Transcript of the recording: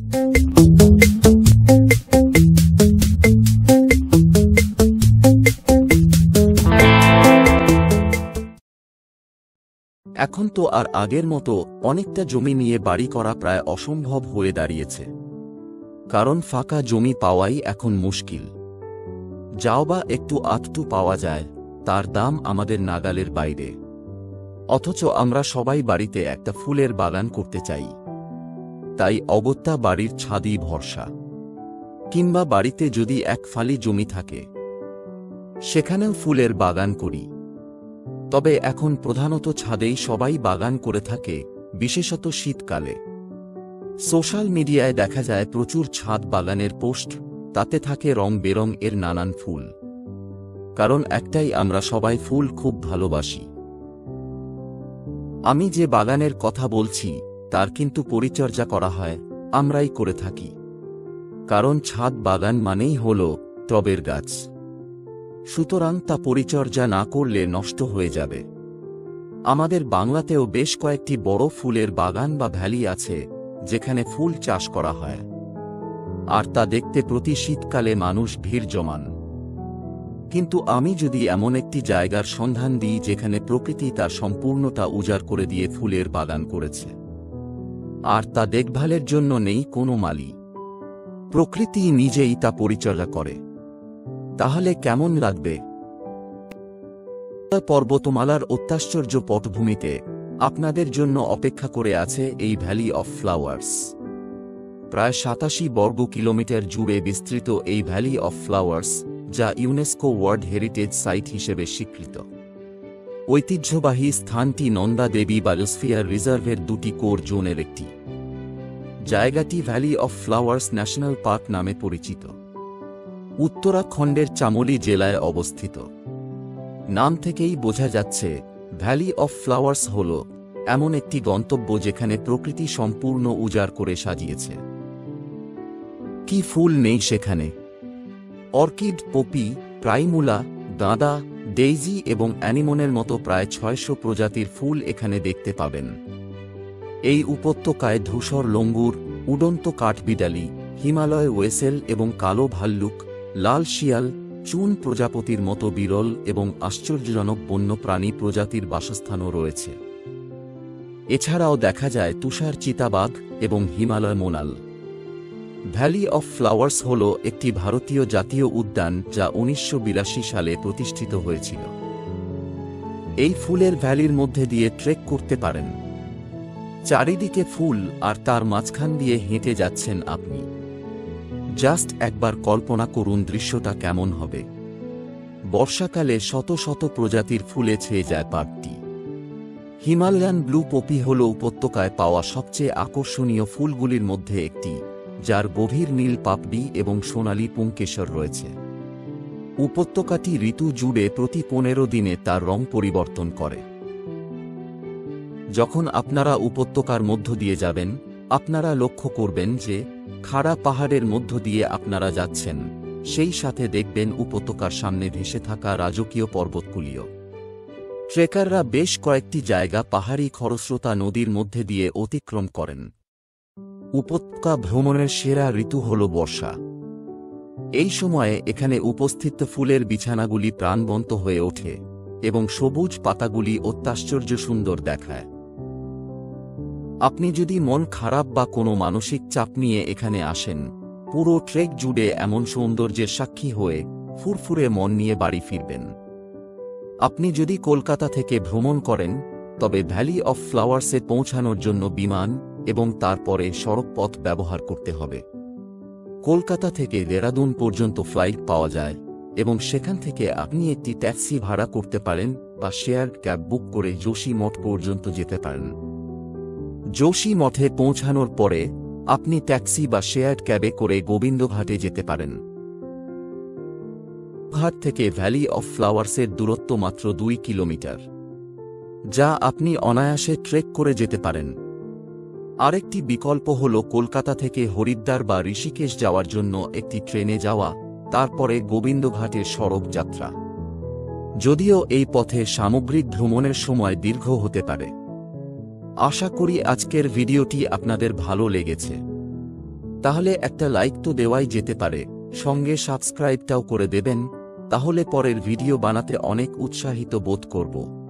এখন তো আর আগের মতো অনেকটা জমি নিয়ে বাড়ি করা প্রায় অসম্ভব হয়ে দাঁড়িয়েছে, কারণ ফাঁকা জমি পাওয়াই এখন মুশকিল। যাও বা একটু আধটু পাওয়া যায়, তার দাম আমাদের নাগালের বাইরে। অথচ আমরা সবাই বাড়িতে একটা ফুলের বাগান করতে চাই। তাই অগত্যা বাড়ির ছাদই ভরসা, কিংবা বাড়িতে যদি এক ফালি জমি থাকে সেখানেও ফুলের বাগান করি। তবে এখন প্রধানত ছাদেই সবাই বাগান করে থাকে, বিশেষত শীতকালে। সোশ্যাল মিডিয়ায় দেখা যায় প্রচুর ছাদ বাগানের পোস্ট, তাতে থাকে রং বেরং এর নানান ফুল। কারণ একটাই, আমরা সবাই ফুল খুব ভালোবাসি। আমি যে বাগানের কথা বলছি তার কিন্তু পরিচর্যা করা হয়, আমরাই করে থাকি। কারণ ছাদ বাগান মানেই হল টবের গাছ, সুতরাং তা পরিচর্যা না করলে নষ্ট হয়ে যাবে। আমাদের বাংলাতেও বেশ কয়েকটি বড় ফুলের বাগান বা ভ্যালি আছে যেখানে ফুল চাষ করা হয়, আর তা দেখতে প্রতি শীতকালে মানুষ ভিড় জমান। কিন্তু আমি যদি এমন একটি জায়গার সন্ধান দিই যেখানে প্রকৃতি তার সম্পূর্ণতা উজাড় করে দিয়ে ফুলের বাগান করেছে, আর তা দেখভালের জন্য নেই কোনো মালি, প্রকৃতি নিজেই তা পরিচর্যা করে, তাহলে কেমন লাগবে? পর্বতমালার অত্যাশ্চর্য পটভূমিতে আপনাদের জন্য অপেক্ষা করে আছে এই ভ্যালি অফ ফ্লাওয়ার্স। প্রায় ৮৭ বর্গ কিলোমিটার জুড়ে বিস্তৃত এই ভ্যালি অফ ফ্লাওয়ার্স, যা ইউনেস্কো ওয়ার্ল্ড হেরিটেজ সাইট হিসেবে স্বীকৃত। ঐতিহ্যবাহী স্থানটি নন্দা দেবী বায়োস্ফিয়ার রিজার্ভের দুটি কোর জোনের একটি। জায়গাটি valley of flowers national park নামে পরিচিত। উত্তরাখণ্ডের চামোলি জেলায় অবস্থিত। নাম থেকেই বোঝা যাচ্ছে ভ্যালি অফ ফ্লাওয়ার্স হল এমন একটি গন্তব্য যেখানে প্রকৃতি সম্পূর্ণ উজাড় করে সাজিয়েছে। কি ফুল নেই সেখানে! অর্কিড, পপি, প্রাইমুলা, গাঁদা, ডেইজি এবং অ্যানিমনের মতো প্রায় ৬০০ প্রজাতির ফুল এখানে দেখতে পাবেন। এই উপত্যকায় ধূসর লঙ্গুর, উড়ন্ত কাঠবিড়ালি, হিমালয় ওয়েসেল এবং কালো ভাল্লুক, লাল শিয়াল, চুন প্রজাপতির মতো বিরল এবং আশ্চর্যজনক বন্যপ্রাণী প্রজাতির বাসস্থানও রয়েছে। এছাড়াও দেখা যায় তুষার চিতাবাঘ এবং Himalaya monal. Valley of flowers হল একটি ভারতীয় জাতীয় উদ্যান যা ১৯৮২ সালে প্রতিষ্ঠিত হয়েছিল। এই ফুলের ভ্যালির মধ্যে দিয়ে ট্রেক করতে পারেন। চারিদিকে ফুল, আর তার মাঝখান দিয়ে হেঁটে যাচ্ছেন আপনি। জাস্ট একবার কল্পনা করুন দৃশ্যটা কেমন হবে। বর্ষাকালে শত শত প্রজাতির ফুলে ছেয়ে যায় পার্কটি। হিমালয়ান ব্লু পপি হল উপত্যকায় পাওয়া সবচেয়ে আকর্ষণীয় ফুলগুলির মধ্যে একটি, যার গভীর নীল পাপড়ি এবং সোনালী পুংকেশর রয়েছে। উপত্যকাটি ঋতু জুড়ে প্রতি ১৫ দিনে তার রং পরিবর্তন করে। যখন আপনারা উপত্যকার মধ্য দিয়ে যাবেন, আপনারা লক্ষ্য করবেন যে খাড়া পাহাড়ের মধ্য দিয়ে আপনারা যাচ্ছেন, সেই সাথে দেখবেন উপত্যকার সামনে ভেসে থাকা রাজকীয় পর্বতগুলিও। ট্রেকাররা বেশ কয়েকটি জায়গা পাহাড়ি খরস্রোতা নদীর মধ্যে দিয়ে অতিক্রম করেন। উপত্যকা ভ্রমণের সেরা ঋতু হল বর্ষা। এই সময়ে এখানে উপস্থিত ফুলের বিছানাগুলি প্রাণবন্ত হয়ে ওঠে এবং সবুজ পাতাগুলি অত্যাশ্চর্য সুন্দর দেখায়। আপনি যদি মন খারাপ বা কোনো মানসিক চাপ নিয়ে এখানে আসেন, পুরো ট্রেক জুড়ে এমন সৌন্দর্যের সাক্ষী হয়ে ফুরফুরে মন নিয়ে বাড়ি ফিরবেন। আপনি যদি কলকাতা থেকে ভ্রমণ করেন, তবে ভ্যালি অফ ফ্লাওয়ার্সে পৌঁছানোর জন্য বিমান এবং তারপরে সড়কপথ ব্যবহার করতে হবে। কলকাতা থেকে দেরাদুন পর্যন্ত ফ্লাইট পাওয়া যায় এবং সেখান থেকে আপনি একটি ট্যাক্সি ভাড়া করতে পারেন বা শেয়ার্ড ক্যাব বুক করে যোশী মঠ পর্যন্ত যেতে পারেন। যোশী মঠে পৌঁছানোর পরে আপনি ট্যাক্সি বা শেয়ার্ড ক্যাবে করে গোবিন্দঘাটে যেতে পারেন। ঘাট থেকে ভ্যালি অফ ফ্লাওয়ার্সের দূরত্ব মাত্র ২ কিলোমিটার, যা আপনি অনায়াসে ট্রেক করে যেতে পারেন। আরেকটি বিকল্প হল কলকাতা থেকে হরিদ্বার বা ঋষিকেশ যাওয়ার জন্য একটি ট্রেনে যাওয়া, তারপরে গোবিন্দঘাটের সড়ক যাত্রা। যদিও এই পথে সামগ্রিক ভ্রমণের সময় দীর্ঘ হতে পারে। আশা করি আজকের ভিডিওটি আপনাদের ভালো লেগেছে। তাহলে একটা লাইক তো দেওয়াই যেতে পারে, সঙ্গে সাবস্ক্রাইবটাও করে দেবেন, তাহলে পরের ভিডিও বানাতে অনেক উৎসাহিত বোধ করব।